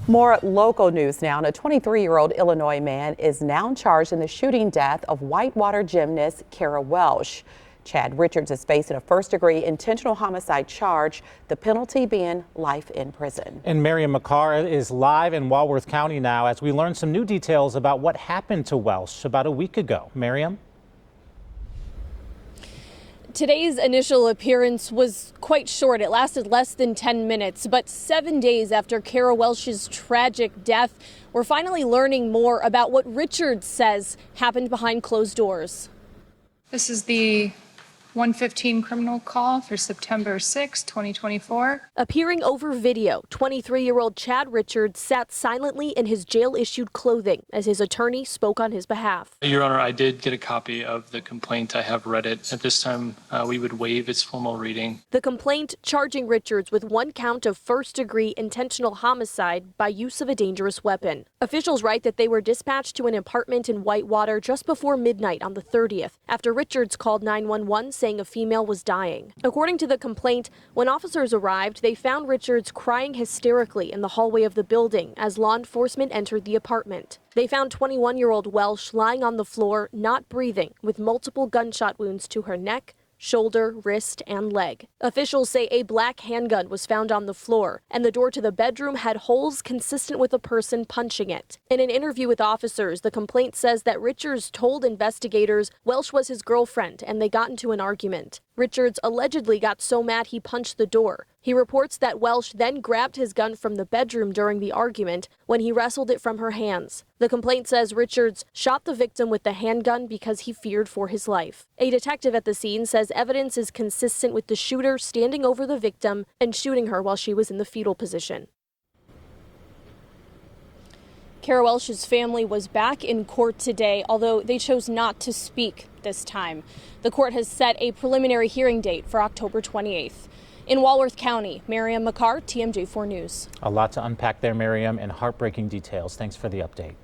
More local news now. A 23-year-old Illinois man is now charged in the shooting death of Whitewater gymnast Kara Welsh. Chad Richards is facing a first-degree intentional homicide charge, the penalty being life in prison. And Miriam McCarr is live in Walworth County now as we learn some new details about what happened to Welsh about a week ago. Miriam? Today's initial appearance was quite short. It lasted less than 10 minutes, but 7 days after Kara Welsh's tragic death, we're finally learning more about what Richards says happened behind closed doors. This is the 115 criminal call for September 6, 2024. Appearing over video, 23-year-old Chad Richards sat silently in his jail-issued clothing as his attorney spoke on his behalf. Your Honor, I did get a copy of the complaint. I have read it. At this time, we would waive its formal reading. The complaint charging Richards with one count of first-degree intentional homicide by use of a dangerous weapon. Officials write that they were dispatched to an apartment in Whitewater just before midnight on the 30th, after Richards called 911 saying a female was dying. According to the complaint, when officers arrived, they found Richards crying hysterically in the hallway of the building as law enforcement entered the apartment. They found 21-year-old Welsh lying on the floor, not breathing, with multiple gunshot wounds to her neck, shoulder, wrist, and leg. Officials say a black handgun was found on the floor, and the door to the bedroom had holes consistent with a person punching it. In an interview with officers, the complaint says that Richards told investigators Welsh was his girlfriend and they got into an argument. Richards allegedly got so mad he punched the door. He reports that Welsh then grabbed his gun from the bedroom during the argument when he wrestled it from her hands. The complaint says Richards shot the victim with the handgun because he feared for his life. A detective at the scene says evidence is consistent with the shooter standing over the victim and shooting her while she was in the fetal position. Kara Welsh's family was back in court today, although they chose not to speak this time. The court has set a preliminary hearing date for October 28th. In Walworth County, Miriam McCarr, TMJ4 News. A lot to unpack there, Miriam, and heartbreaking details. Thanks for the update.